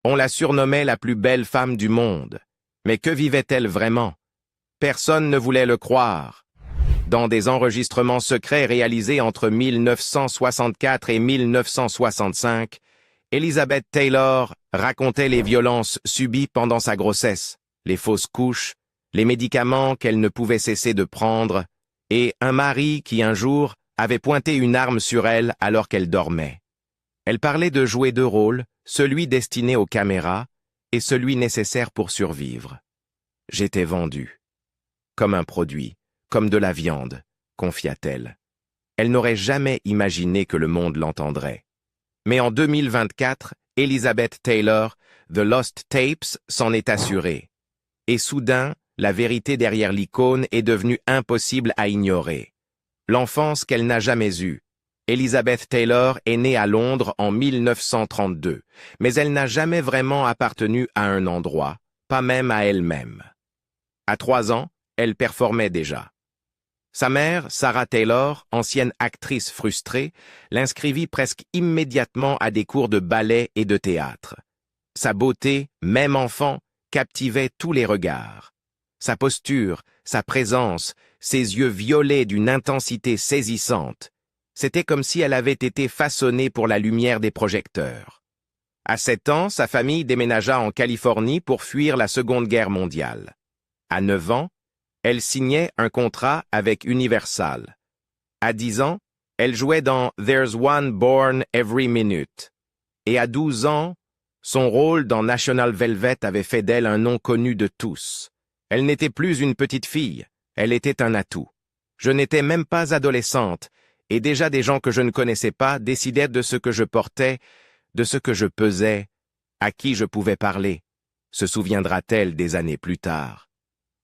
On la surnommait la plus belle femme du monde. Mais que vivait-elle vraiment? Personne ne voulait le croire. Dans des enregistrements secrets réalisés entre 1964 et 1965, Elizabeth Taylor racontait les violences subies pendant sa grossesse, les fausses couches, les médicaments qu'elle ne pouvait cesser de prendre, et un mari qui un jour avait pointé une arme sur elle alors qu'elle dormait. Elle parlait de jouer deux rôles, celui destiné aux caméras et celui nécessaire pour survivre. J'étais vendue. Comme un produit, comme de la viande, confia-t-elle. Elle n'aurait jamais imaginé que le monde l'entendrait. Mais en 2024, Elizabeth Taylor, The Lost Tapes, s'en est assurée. Et soudain, la vérité derrière l'icône est devenue impossible à ignorer. L'enfance qu'elle n'a jamais eue. Elizabeth Taylor est née à Londres en 1932, mais elle n'a jamais vraiment appartenu à un endroit, pas même à elle-même. À 3 ans, elle performait déjà. Sa mère, Sarah Taylor, ancienne actrice frustrée, l'inscrivit presque immédiatement à des cours de ballet et de théâtre. Sa beauté, même enfant, captivait tous les regards. Sa posture, sa présence, ses yeux violets d'une intensité saisissante. C'était comme si elle avait été façonnée pour la lumière des projecteurs. À 7 ans, sa famille déménagea en Californie pour fuir la Seconde Guerre mondiale. À 9 ans, elle signait un contrat avec Universal. À 10 ans, elle jouait dans There's One Born Every Minute. Et à 12 ans, son rôle dans National Velvet avait fait d'elle un nom connu de tous. Elle n'était plus une petite fille, elle était un atout. Je n'étais même pas adolescente, et déjà des gens que je ne connaissais pas décidaient de ce que je portais, de ce que je pesais, à qui je pouvais parler, se souviendra-t-elle des années plus tard.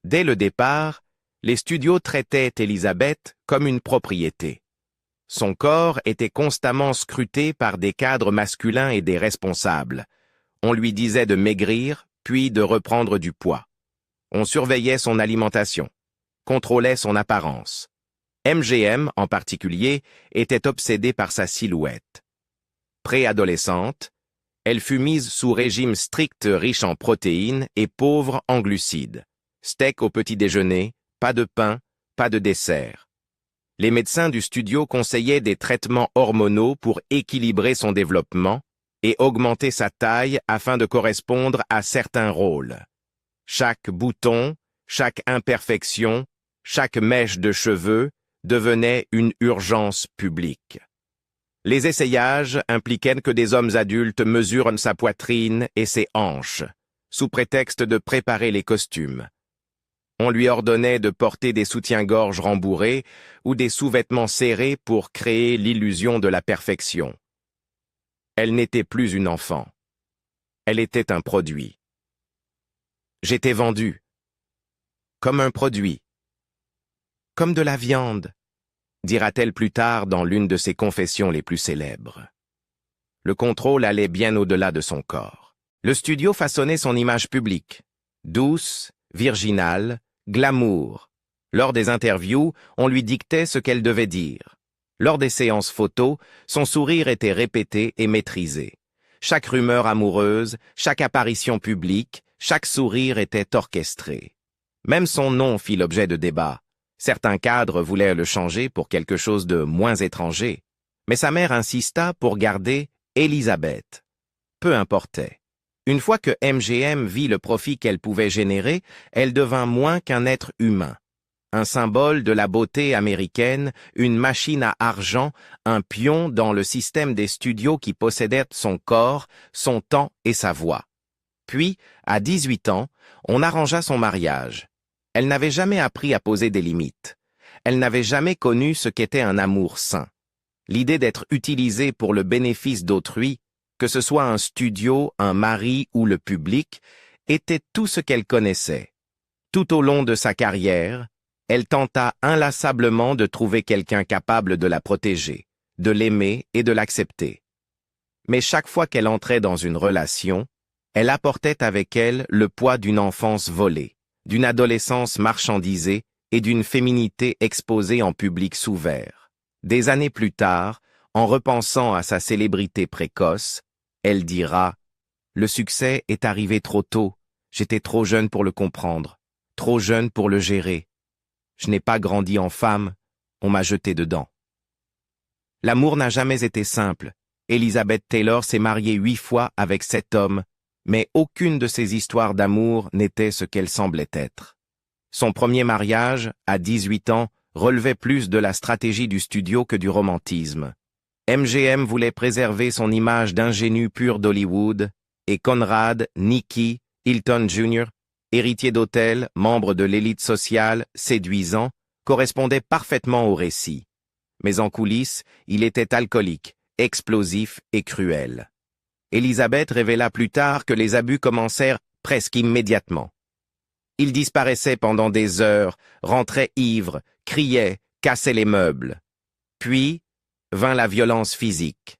Dès le départ, les studios traitaient Elizabeth comme une propriété. Son corps était constamment scruté par des cadres masculins et des responsables. On lui disait de maigrir, puis de reprendre du poids. On surveillait son alimentation, contrôlait son apparence. MGM, en particulier, était obsédée par sa silhouette. Préadolescente, elle fut mise sous régime strict riche en protéines et pauvre en glucides. Steak au petit déjeuner, pas de pain, pas de dessert. Les médecins du studio conseillaient des traitements hormonaux pour équilibrer son développement et augmenter sa taille afin de correspondre à certains rôles. Chaque bouton, chaque imperfection, chaque mèche de cheveux devenait une urgence publique. Les essayages impliquaient que des hommes adultes mesurent sa poitrine et ses hanches, sous prétexte de préparer les costumes. On lui ordonnait de porter des soutiens-gorge rembourrés ou des sous-vêtements serrés pour créer l'illusion de la perfection. Elle n'était plus une enfant. Elle était un produit. J'étais vendue. Comme un produit. Comme de la viande, dira-t-elle plus tard dans l'une de ses confessions les plus célèbres. Le contrôle allait bien au-delà de son corps. Le studio façonnait son image publique. Douce, virginale, glamour. Lors des interviews, on lui dictait ce qu'elle devait dire. Lors des séances photos, son sourire était répété et maîtrisé. Chaque rumeur amoureuse, chaque apparition publique, chaque sourire était orchestré. Même son nom fit l'objet de débats. Certains cadres voulaient le changer pour quelque chose de moins étranger. Mais sa mère insista pour garder Elizabeth. Peu importait. Une fois que MGM vit le profit qu'elle pouvait générer, elle devint moins qu'un être humain. Un symbole de la beauté américaine, une machine à argent, un pion dans le système des studios qui possédaient son corps, son temps et sa voix. Puis, à 18 ans, on arrangea son mariage. Elle n'avait jamais appris à poser des limites. Elle n'avait jamais connu ce qu'était un amour sain. L'idée d'être utilisée pour le bénéfice d'autrui, que ce soit un studio, un mari ou le public, était tout ce qu'elle connaissait. Tout au long de sa carrière, elle tenta inlassablement de trouver quelqu'un capable de la protéger, de l'aimer et de l'accepter. Mais chaque fois qu'elle entrait dans une relation, elle apportait avec elle le poids d'une enfance volée, d'une adolescence marchandisée et d'une féminité exposée en public sous verre. Des années plus tard, en repensant à sa célébrité précoce, elle dira Le succès est arrivé trop tôt. J'étais trop jeune pour le comprendre, trop jeune pour le gérer. Je n'ai pas grandi en femme, on m'a jeté dedans. L'amour n'a jamais été simple. Elizabeth Taylor s'est mariée 8 fois avec 7 hommes, mais aucune de ces histoires d'amour n'était ce qu'elle semblait être. Son premier mariage, à 18 ans, relevait plus de la stratégie du studio que du romantisme. MGM voulait préserver son image d'ingénu pur d'Hollywood, et Conrad, Nicky, Hilton Jr., héritier d'hôtel, membre de l'élite sociale, séduisant, correspondait parfaitement au récit. Mais en coulisses, il était alcoolique, explosif et cruel. Elizabeth révéla plus tard que les abus commencèrent presque immédiatement. Il disparaissait pendant des heures, rentrait ivre, criait, cassait les meubles. Puis vint la violence physique.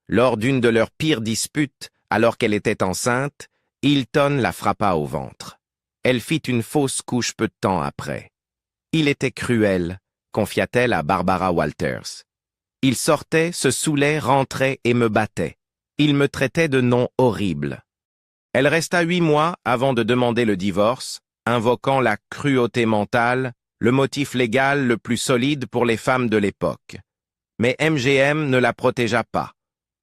Lors d'une de leurs pires disputes, alors qu'elle était enceinte, Hilton la frappa au ventre. Elle fit une fausse couche peu de temps après. Il était cruel, confia-t-elle à Barbara Walters. Il sortait, se saoulait, rentrait et me battait. Il me traitait de noms horribles. Elle resta 8 mois avant de demander le divorce, invoquant la cruauté mentale, le motif légal le plus solide pour les femmes de l'époque. Mais MGM ne la protégea pas.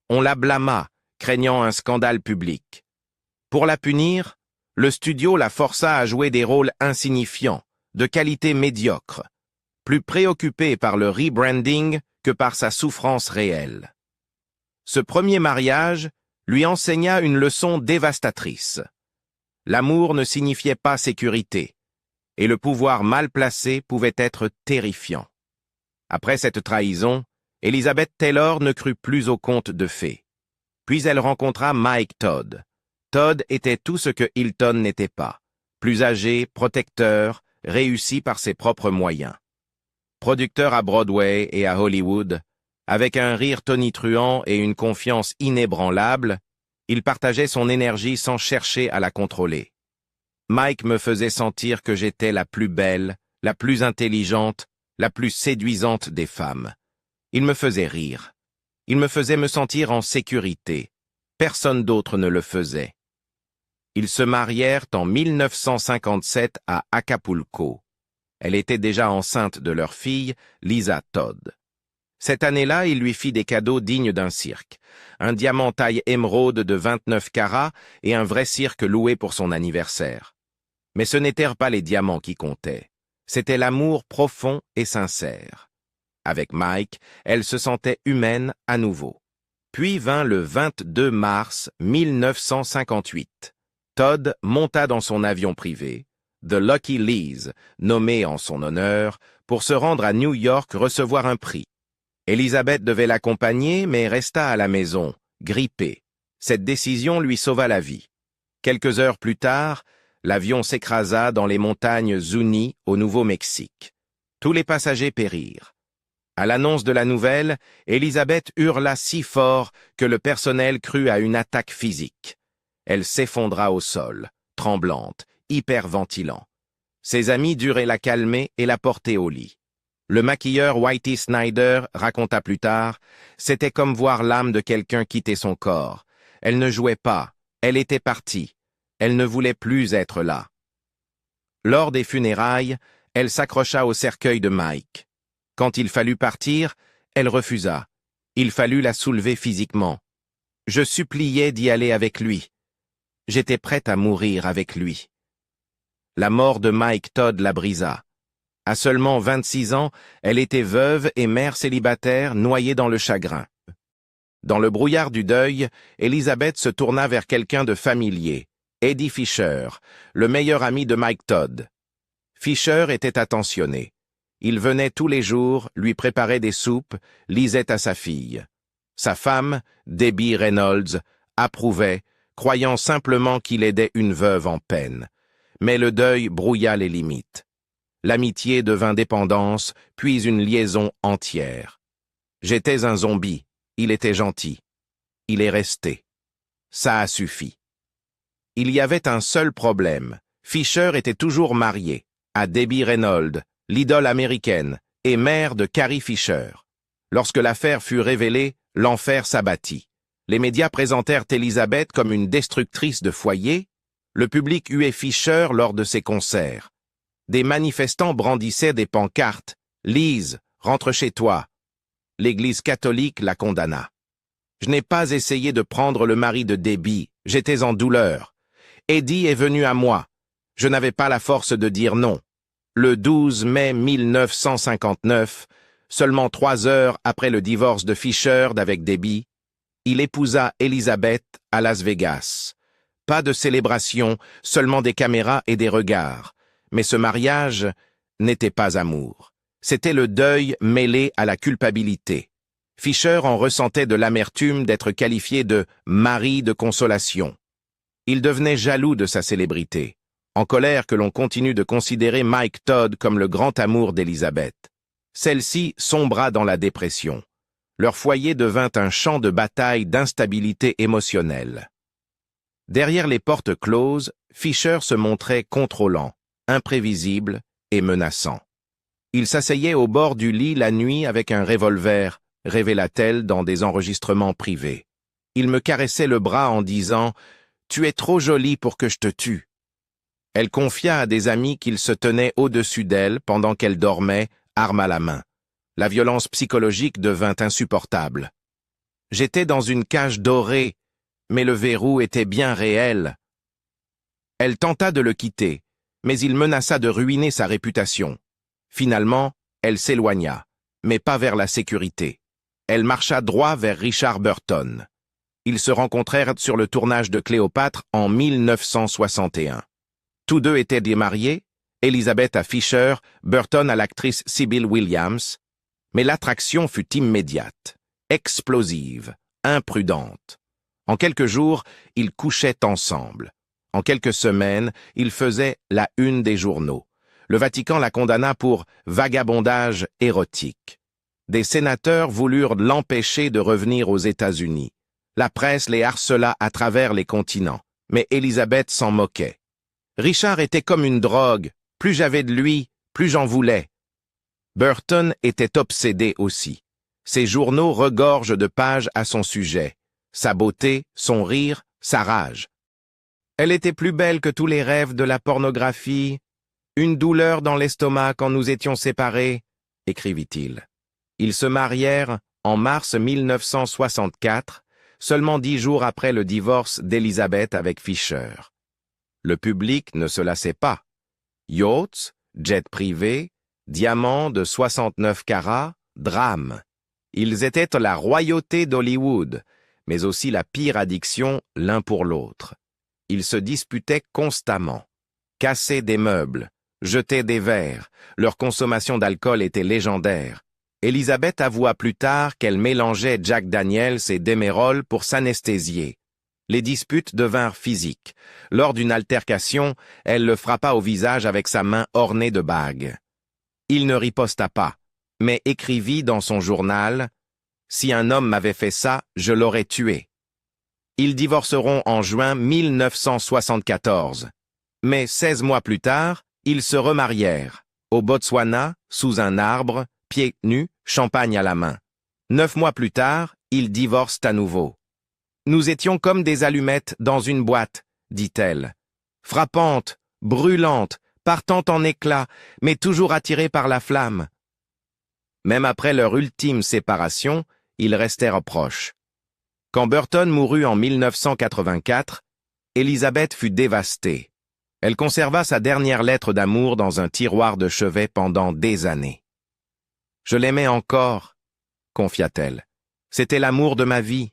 On la blâma, craignant un scandale public. Pour la punir, le studio la força à jouer des rôles insignifiants, de qualité médiocre, plus préoccupée par le rebranding que par sa souffrance réelle. Ce premier mariage lui enseigna une leçon dévastatrice. L'amour ne signifiait pas sécurité, et le pouvoir mal placé pouvait être terrifiant. Après cette trahison, Elizabeth Taylor ne crut plus au conte de fées. Puis elle rencontra Mike Todd. Todd était tout ce que Hilton n'était pas, plus âgé, protecteur, réussi par ses propres moyens. Producteur à Broadway et à Hollywood, avec un rire tonitruant et une confiance inébranlable, il partageait son énergie sans chercher à la contrôler. Mike me faisait sentir que j'étais la plus belle, la plus intelligente, la plus séduisante des femmes. Il me faisait rire. Il me faisait me sentir en sécurité. Personne d'autre ne le faisait. Ils se marièrent en 1957 à Acapulco. Elle était déjà enceinte de leur fille, Lisa Todd. Cette année-là, il lui fit des cadeaux dignes d'un cirque. Un diamant taille émeraude de 29 carats et un vrai cirque loué pour son anniversaire. Mais ce n'étaient pas les diamants qui comptaient. C'était l'amour profond et sincère. Avec Mike, elle se sentait humaine à nouveau. Puis vint le 22 mars 1958. Todd monta dans son avion privé, The Lucky Liz, nommé en son honneur, pour se rendre à New York recevoir un prix. Elizabeth devait l'accompagner, mais resta à la maison, grippée. Cette décision lui sauva la vie. Quelques heures plus tard, l'avion s'écrasa dans les montagnes Zuni, au Nouveau-Mexique. Tous les passagers périrent. À l'annonce de la nouvelle, Elizabeth hurla si fort que le personnel crut à une attaque physique. Elle s'effondra au sol, tremblante, hyperventilant. Ses amis durent la calmer et la porter au lit. Le maquilleur Whitey Snyder raconta plus tard, c'était comme voir l'âme de quelqu'un quitter son corps. Elle ne jouait pas, elle était partie. Elle ne voulait plus être là. Lors des funérailles, elle s'accrocha au cercueil de Mike. Quand il fallut partir, elle refusa. Il fallut la soulever physiquement. Je suppliais d'y aller avec lui. J'étais prête à mourir avec lui. La mort de Mike Todd la brisa. À seulement 26 ans, elle était veuve et mère célibataire noyée dans le chagrin. Dans le brouillard du deuil, Elizabeth se tourna vers quelqu'un de familier, Eddie Fisher, le meilleur ami de Mike Todd. Fisher était attentionné. Il venait tous les jours, lui préparait des soupes, lisait à sa fille. Sa femme, Debbie Reynolds, approuvait, croyant simplement qu'il aidait une veuve en peine. Mais le deuil brouilla les limites. L'amitié devint dépendance, puis une liaison entière. J'étais un zombie, il était gentil. Il est resté. Ça a suffi. Il y avait un seul problème. Fisher était toujours marié, à Debbie Reynolds, l'idole américaine, et mère de Carrie Fisher. Lorsque l'affaire fut révélée, l'enfer s'abattit. Les médias présentèrent Elizabeth comme une destructrice de foyer. Le public huait Fisher lors de ses concerts. Des manifestants brandissaient des pancartes. « Lise, rentre chez toi ». L'Église catholique la condamna. Je n'ai pas essayé de prendre le mari de Debbie, j'étais en douleur. Eddie est venu à moi. Je n'avais pas la force de dire non. Le 12 mai 1959, seulement 3 heures après le divorce de Fisher d'avec Debbie, il épousa Elizabeth à Las Vegas. Pas de célébration, seulement des caméras et des regards. Mais ce mariage n'était pas amour. C'était le deuil mêlé à la culpabilité. Fisher en ressentait de l'amertume d'être qualifié de « mari de consolation ». Il devenait jaloux de sa célébrité, en colère que l'on continue de considérer Mike Todd comme le grand amour d'Elizabeth. Celle-ci sombra dans la dépression. Leur foyer devint un champ de bataille d'instabilité émotionnelle. Derrière les portes closes, Fisher se montrait contrôlant, imprévisible et menaçant. Il s'asseyait au bord du lit la nuit avec un revolver, révéla-t-elle dans des enregistrements privés. Il me caressait le bras en disant « Tu es trop jolie pour que je te tue ». Elle confia à des amis qu'il se tenait au-dessus d'elle pendant qu'elle dormait, arme à la main. La violence psychologique devint insupportable. J'étais dans une cage dorée, mais le verrou était bien réel. Elle tenta de le quitter, mais il menaça de ruiner sa réputation. Finalement, elle s'éloigna, mais pas vers la sécurité. Elle marcha droit vers Richard Burton. Ils se rencontrèrent sur le tournage de Cléopâtre en 1961. Tous deux étaient démariés, Elizabeth à Fisher, Burton à l'actrice Sybil Williams, mais l'attraction fut immédiate, explosive, imprudente. En quelques jours, ils couchaient ensemble. En quelques semaines, ils faisaient la une des journaux. Le Vatican la condamna pour vagabondage érotique. Des sénateurs voulurent l'empêcher de revenir aux États-Unis. La presse les harcela à travers les continents, mais Elizabeth s'en moquait. Richard était comme une drogue, plus j'avais de lui, plus j'en voulais. Burton était obsédé aussi. Ses journaux regorgent de pages à son sujet. Sa beauté, son rire, sa rage. Elle était plus belle que tous les rêves de la pornographie. Une douleur dans l'estomac quand nous étions séparés, écrivit-il. Ils se marièrent en mars 1964, seulement 10 jours après le divorce d'Elizabeth avec Fisher. Le public ne se lassait pas. Yachts, jets privés, diamants de 69 carats, drames. Ils étaient la royauté d'Hollywood, mais aussi la pire addiction l'un pour l'autre. Ils se disputaient constamment, cassaient des meubles, jetaient des verres, leur consommation d'alcool était légendaire. Elizabeth avoua plus tard qu'elle mélangeait Jack Daniels et Demerol pour s'anesthésier. Les disputes devinrent physiques. Lors d'une altercation, elle le frappa au visage avec sa main ornée de bagues. Il ne riposta pas, mais écrivit dans son journal « Si un homme m'avait fait ça, je l'aurais tué ». Ils divorceront en juin 1974. Mais 16 mois plus tard, ils se remarièrent, au Botswana, sous un arbre, pieds nus, champagne à la main. 9 mois plus tard, ils divorcent à nouveau. « Nous étions comme des allumettes dans une boîte, dit-elle. Frappantes, brûlantes, partant en éclats, mais toujours attirées par la flamme. » Même après leur ultime séparation, ils restèrent proches. Quand Burton mourut en 1984, Elizabeth fut dévastée. Elle conserva sa dernière lettre d'amour dans un tiroir de chevet pendant des années. « Je l'aimais encore, » confia-t-elle. « C'était l'amour de ma vie. »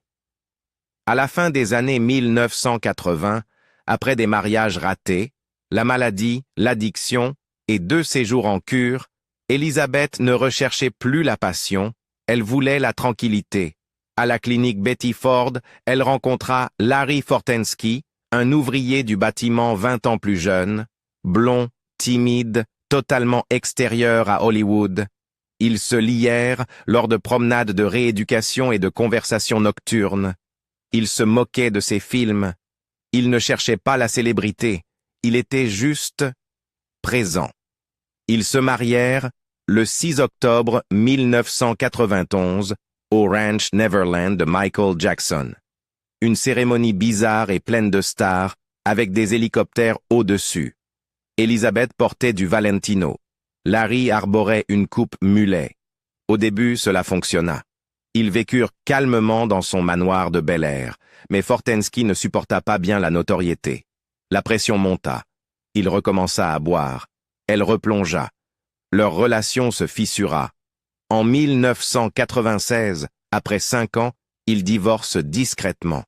À la fin des années 1980, après des mariages ratés, la maladie, l'addiction et 2 séjours en cure, Elizabeth ne recherchait plus la passion, elle voulait la tranquillité. À la clinique Betty Ford, elle rencontra Larry Fortensky, un ouvrier du bâtiment 20 ans plus jeune, blond, timide, totalement extérieur à Hollywood. Ils se lièrent lors de promenades de rééducation et de conversations nocturnes. Il se moquait de ses films. Il ne cherchait pas la célébrité. Il était juste présent. Ils se marièrent le 6 octobre 1991 au Ranch Neverland de Michael Jackson. Une cérémonie bizarre et pleine de stars, avec des hélicoptères au-dessus. Elizabeth portait du Valentino. Larry arborait une coupe mulet. Au début, cela fonctionna. Ils vécurent calmement dans son manoir de Bel Air, mais Fortensky ne supporta pas bien la notoriété. La pression monta. Il recommença à boire. Elle replongea. Leur relation se fissura. En 1996, après 5 ans, ils divorcent discrètement.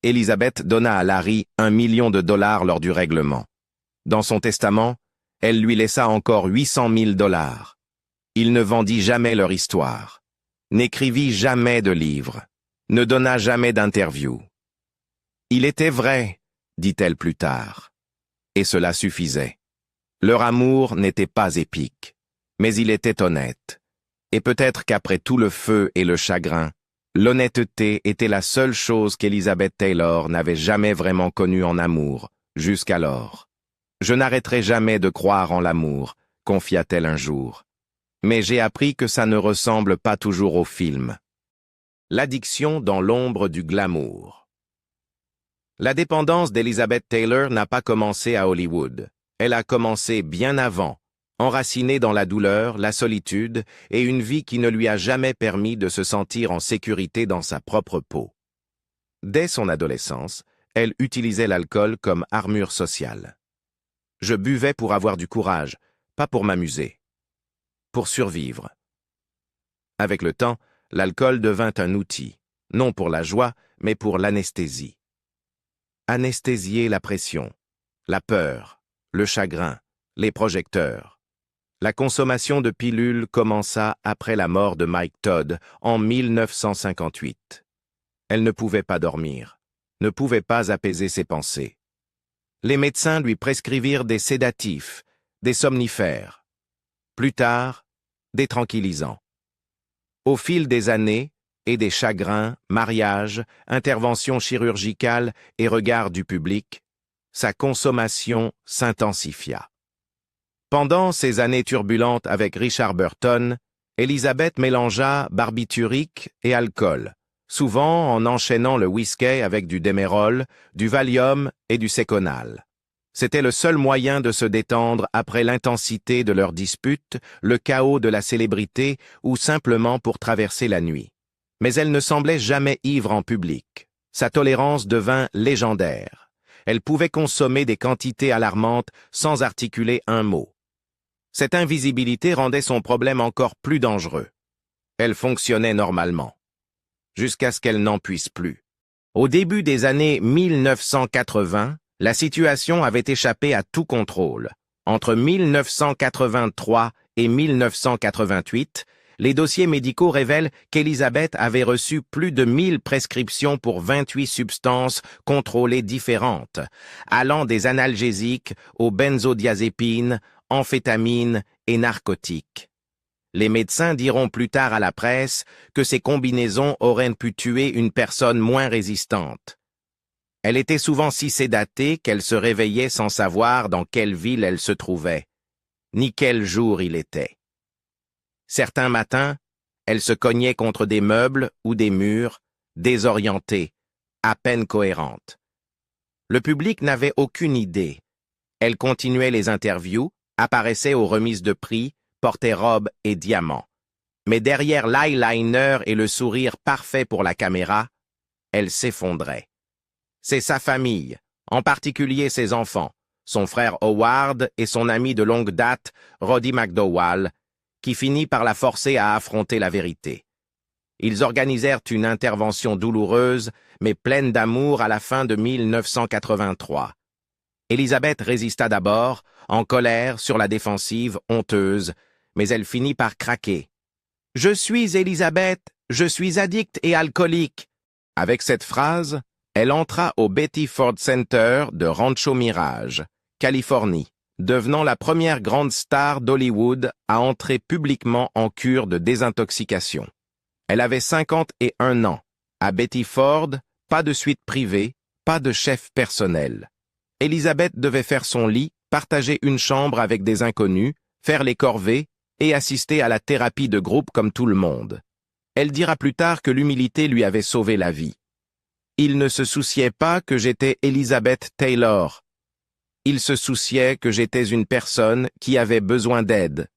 Elizabeth donna à Larry $1 million lors du règlement. Dans son testament, elle lui laissa encore $800 000. Il ne vendit jamais leur histoire, n'écrivit jamais de livres, ne donna jamais d'interview. Il était vrai, dit-elle plus tard. Et cela suffisait. Leur amour n'était pas épique, mais il était honnête. Et peut-être qu'après tout le feu et le chagrin, l'honnêteté était la seule chose qu'Elizabeth Taylor n'avait jamais vraiment connue en amour, jusqu'alors. Je n'arrêterai jamais de croire en l'amour, confia-t-elle un jour. Mais j'ai appris que ça ne ressemble pas toujours au film. L'addiction dans l'ombre du glamour. La dépendance d'Elizabeth Taylor n'a pas commencé à Hollywood. Elle a commencé bien avant, enracinée dans la douleur, la solitude et une vie qui ne lui a jamais permis de se sentir en sécurité dans sa propre peau. Dès son adolescence, elle utilisait l'alcool comme armure sociale. Je buvais pour avoir du courage, pas pour m'amuser. Pour survivre. Avec le temps, l'alcool devint un outil, non pour la joie, mais pour l'anesthésie. Anesthésier la pression, la peur, le chagrin, les projecteurs. La consommation de pilules commença après la mort de Mike Todd en 1958. Elle ne pouvait pas dormir, ne pouvait pas apaiser ses pensées. Les médecins lui prescrivirent des sédatifs, des somnifères. Plus tard, des tranquillisants. Au fil des années, et des chagrins, mariages, interventions chirurgicales et regards du public, sa consommation s'intensifia. Pendant ces années turbulentes avec Richard Burton, Elizabeth mélangea barbiturique et alcool, souvent en enchaînant le whisky avec du Demerol, du Valium et du Seconal. C'était le seul moyen de se détendre après l'intensité de leurs disputes, le chaos de la célébrité ou simplement pour traverser la nuit. Mais elle ne semblait jamais ivre en public. Sa tolérance devint légendaire. Elle pouvait consommer des quantités alarmantes sans articuler un mot. Cette invisibilité rendait son problème encore plus dangereux. Elle fonctionnait normalement, jusqu'à ce qu'elle n'en puisse plus. Au début des années 1980, la situation avait échappé à tout contrôle. Entre 1983 et 1988, les dossiers médicaux révèlent qu'Elizabeth avait reçu plus de 1000 prescriptions pour 28 substances contrôlées différentes, allant des analgésiques aux benzodiazépines, amphétamines et narcotiques. Les médecins diront plus tard à la presse que ces combinaisons auraient pu tuer une personne moins résistante. Elle était souvent si sédatée qu'elle se réveillait sans savoir dans quelle ville elle se trouvait, ni quel jour il était. Certains matins, elle se cognait contre des meubles ou des murs, désorientée, à peine cohérente. Le public n'avait aucune idée. Elle continuait les interviews, apparaissait aux remises de prix, portait robe et diamants. Mais derrière l'eyeliner et le sourire parfait pour la caméra, elle s'effondrait. C'est sa famille, en particulier ses enfants, son frère Howard et son ami de longue date, Roddy McDowall, qui finit par la forcer à affronter la vérité. Ils organisèrent une intervention douloureuse, mais pleine d'amour à la fin de 1983. Elizabeth résista d'abord, en colère, sur la défensive, honteuse, mais elle finit par craquer. « Je suis Elizabeth, je suis addicte et alcoolique. » Avec cette phrase, elle entra au Betty Ford Center de Rancho Mirage, Californie, devenant la première grande star d'Hollywood à entrer publiquement en cure de désintoxication. Elle avait 51 ans. À Betty Ford, pas de suite privée, pas de chef personnel. Elizabeth devait faire son lit, partager une chambre avec des inconnus, faire les corvées et assister à la thérapie de groupe comme tout le monde. Elle dira plus tard que l'humilité lui avait sauvé la vie. Il ne se souciait pas que j'étais Elizabeth Taylor. Il se souciait que j'étais une personne qui avait besoin d'aide.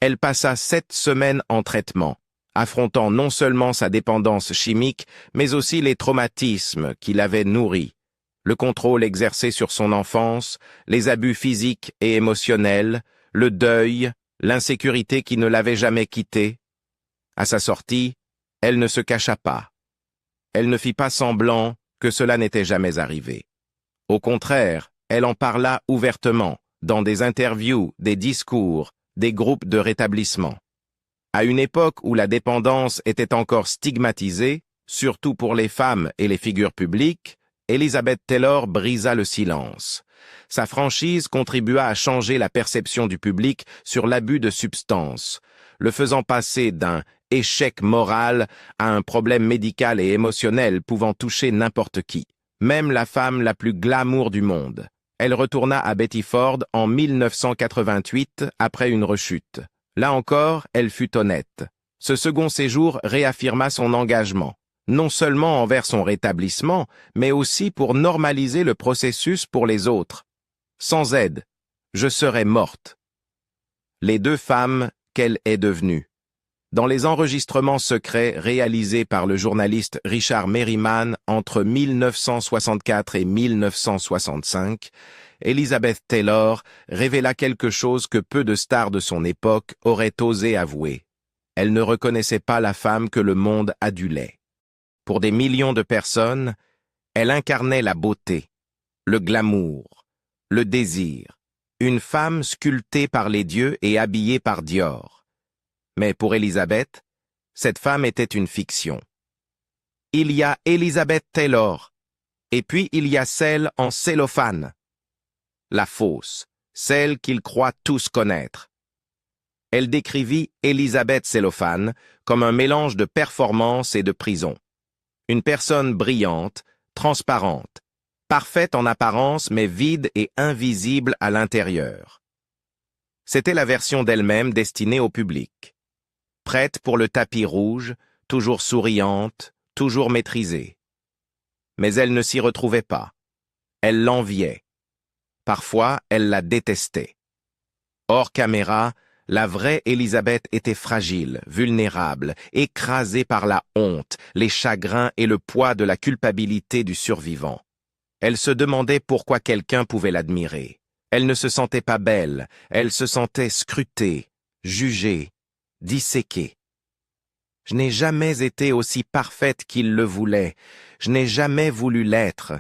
Elle passa 7 semaines en traitement, affrontant non seulement sa dépendance chimique, mais aussi les traumatismes qui l'avaient nourrie, le contrôle exercé sur son enfance, les abus physiques et émotionnels, le deuil, l'insécurité qui ne l'avait jamais quittée. À sa sortie, elle ne se cacha pas. Elle ne fit pas semblant que cela n'était jamais arrivé. Au contraire, elle en parla ouvertement, dans des interviews, des discours, des groupes de rétablissement. À une époque où la dépendance était encore stigmatisée, surtout pour les femmes et les figures publiques, Elizabeth Taylor brisa le silence. Sa franchise contribua à changer la perception du public sur l'abus de substances, le faisant passer d'un échec moral à un problème médical et émotionnel pouvant toucher n'importe qui, même la femme la plus glamour du monde. Elle retourna à Betty Ford en 1988 après une rechute. Là encore, elle fut honnête. Ce second séjour réaffirma son engagement, non seulement envers son rétablissement, mais aussi pour normaliser le processus pour les autres. Sans aide, je serais morte. Les 2 femmes qu'elle est devenue. Dans les enregistrements secrets réalisés par le journaliste Richard Merriman entre 1964 et 1965, Elizabeth Taylor révéla quelque chose que peu de stars de son époque auraient osé avouer. Elle ne reconnaissait pas la femme que le monde adulait. Pour des millions de personnes, elle incarnait la beauté, le glamour, le désir, une femme sculptée par les dieux et habillée par Dior. Mais pour Elizabeth, cette femme était une fiction. Il y a Elizabeth Taylor, et puis il y a celle en cellophane. La fausse, celle qu'ils croient tous connaître. Elle décrivit Elizabeth Cellophane comme un mélange de performance et de prison. Une personne brillante, transparente, parfaite en apparence mais vide et invisible à l'intérieur. C'était la version d'elle-même destinée au public. Prête pour le tapis rouge, toujours souriante, toujours maîtrisée. Mais elle ne s'y retrouvait pas. Elle l'enviait. Parfois, elle la détestait. Hors caméra, la vraie Elizabeth était fragile, vulnérable, écrasée par la honte, les chagrins et le poids de la culpabilité du survivant. Elle se demandait pourquoi quelqu'un pouvait l'admirer. Elle ne se sentait pas belle, elle se sentait scrutée, jugée, disséquée. Je n'ai jamais été aussi parfaite qu'il le voulait, je n'ai jamais voulu l'être.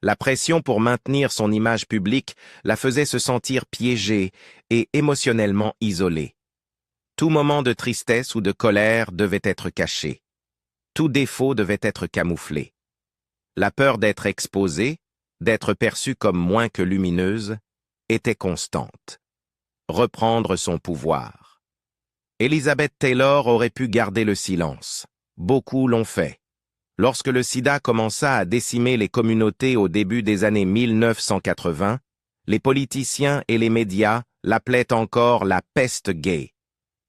La pression pour maintenir son image publique la faisait se sentir piégée et émotionnellement isolée. Tout moment de tristesse ou de colère devait être caché. Tout défaut devait être camouflé. La peur d'être exposée, d'être perçue comme moins que lumineuse, était constante. Reprendre son pouvoir. Elizabeth Taylor aurait pu garder le silence. Beaucoup l'ont fait. Lorsque le sida commença à décimer les communautés au début des années 1980, les politiciens et les médias l'appelaient encore la peste gay.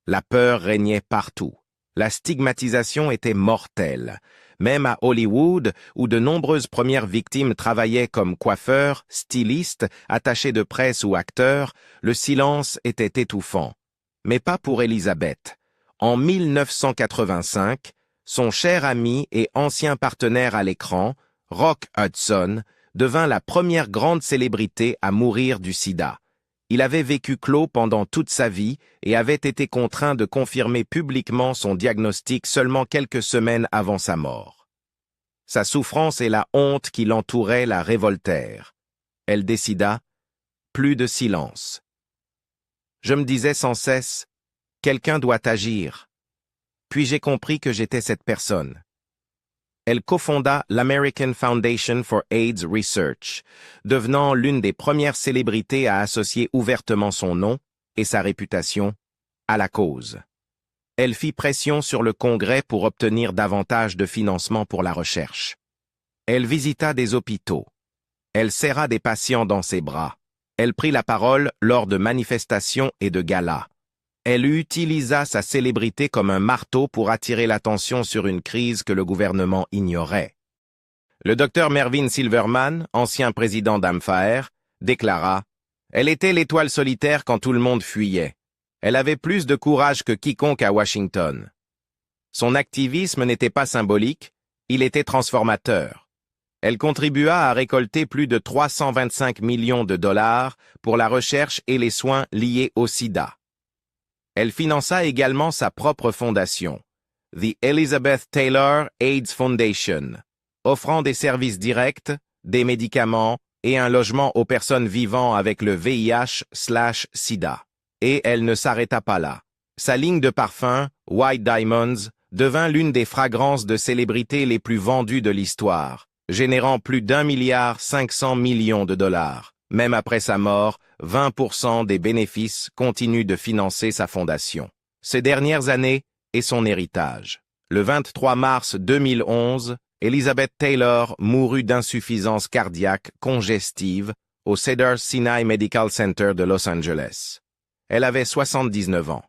La peur régnait partout. La stigmatisation était mortelle. Même à Hollywood, où de nombreuses premières victimes travaillaient comme coiffeurs, stylistes, attachés de presse ou acteurs, le silence était étouffant. Mais pas pour Elizabeth. En 1985, son cher ami et ancien partenaire à l'écran, Rock Hudson, devint la première grande célébrité à mourir du sida. Il avait vécu clos pendant toute sa vie et avait été contraint de confirmer publiquement son diagnostic seulement quelques semaines avant sa mort. Sa souffrance et la honte qui l'entourait la révoltèrent. Elle décida, plus de silence. Je me disais sans cesse, quelqu'un doit agir. Puis j'ai compris que j'étais cette personne. Elle cofonda l'American Foundation for AIDS Research, devenant l'une des premières célébrités à associer ouvertement son nom et sa réputation à la cause. Elle fit pression sur le Congrès pour obtenir davantage de financement pour la recherche. Elle visita des hôpitaux. Elle serra des patients dans ses bras. Elle prit la parole lors de manifestations et de galas. Elle utilisa sa célébrité comme un marteau pour attirer l'attention sur une crise que le gouvernement ignorait. Le docteur Mervyn Silverman, ancien président d'Amphare, déclara « Elle était l'étoile solitaire quand tout le monde fuyait. Elle avait plus de courage que quiconque à Washington. Son activisme n'était pas symbolique, il était transformateur. Elle contribua à récolter plus de 325 millions de dollars pour la recherche et les soins liés au sida. Elle finança également sa propre fondation, The Elizabeth Taylor AIDS Foundation, offrant des services directs, des médicaments et un logement aux personnes vivant avec le VIH/SIDA. Et elle ne s'arrêta pas là. Sa ligne de parfums, White Diamonds, devint l'une des fragrances de célébrités les plus vendues de l'histoire, générant plus d'1,5 milliard de dollars. Même après sa mort, 20% des bénéfices continuent de financer sa fondation. Ces dernières années et son héritage. Le 23 mars 2011, Elizabeth Taylor mourut d'insuffisance cardiaque congestive au Cedars-Sinai Medical Center de Los Angeles. Elle avait 79 ans.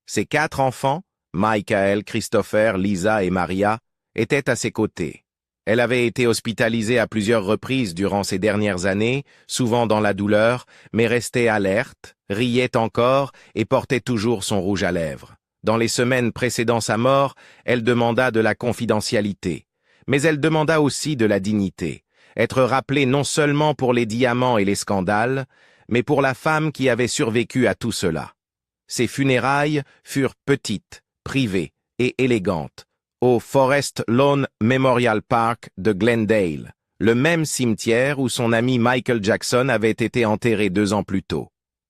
Ses 4 enfants, Michael, Christopher, Lisa et Maria, étaient à ses côtés. Elle avait été hospitalisée à plusieurs reprises durant ces dernières années, souvent dans la douleur, mais restait alerte, riait encore et portait toujours son rouge à lèvres. Dans les semaines précédant sa mort, elle demanda de la confidentialité, mais elle demanda aussi de la dignité, être rappelée non seulement pour les diamants et les scandales, mais pour la femme qui avait survécu à tout cela. Ses funérailles furent petites, privées et élégantes, au Forest Lawn Memorial Park de Glendale, le même cimetière où son ami Michael Jackson avait été enterré 2 ans plus tôt.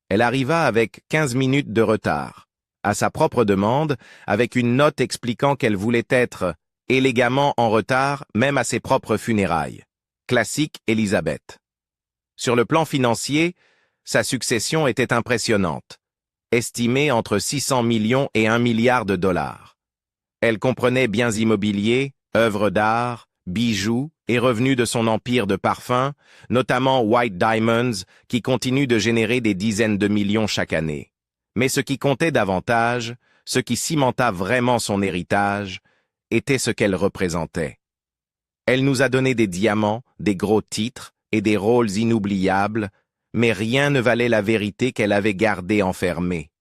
Elle arriva avec 15 minutes de retard, à sa propre demande, avec une note expliquant qu'elle voulait être élégamment en retard même à ses propres funérailles. Classique Elizabeth. Sur le plan financier, sa succession était impressionnante, estimée entre 600 millions et 1 milliard de dollars. Elle comprenait biens immobiliers, œuvres d'art, bijoux et revenus de son empire de parfums, notamment White Diamonds, qui continue de générer des dizaines de millions chaque année. Mais ce qui comptait davantage, ce qui cimenta vraiment son héritage, était ce qu'elle représentait. Elle nous a donné des diamants, des gros titres et des rôles inoubliables, mais rien ne valait la vérité qu'elle avait gardée enfermée.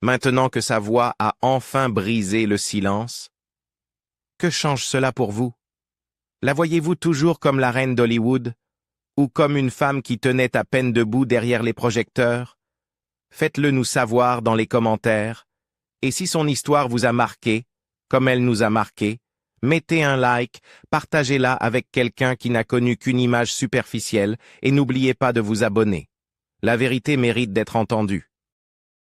Maintenant que sa voix a enfin brisé le silence, que change cela pour vous? La voyez-vous toujours comme la reine d'Hollywood, ou comme une femme qui tenait à peine debout derrière les projecteurs? Faites-le nous savoir dans les commentaires, et si son histoire vous a marqué, comme elle nous a marqué, mettez un like, partagez-la avec quelqu'un qui n'a connu qu'une image superficielle et n'oubliez pas de vous abonner. La vérité mérite d'être entendue.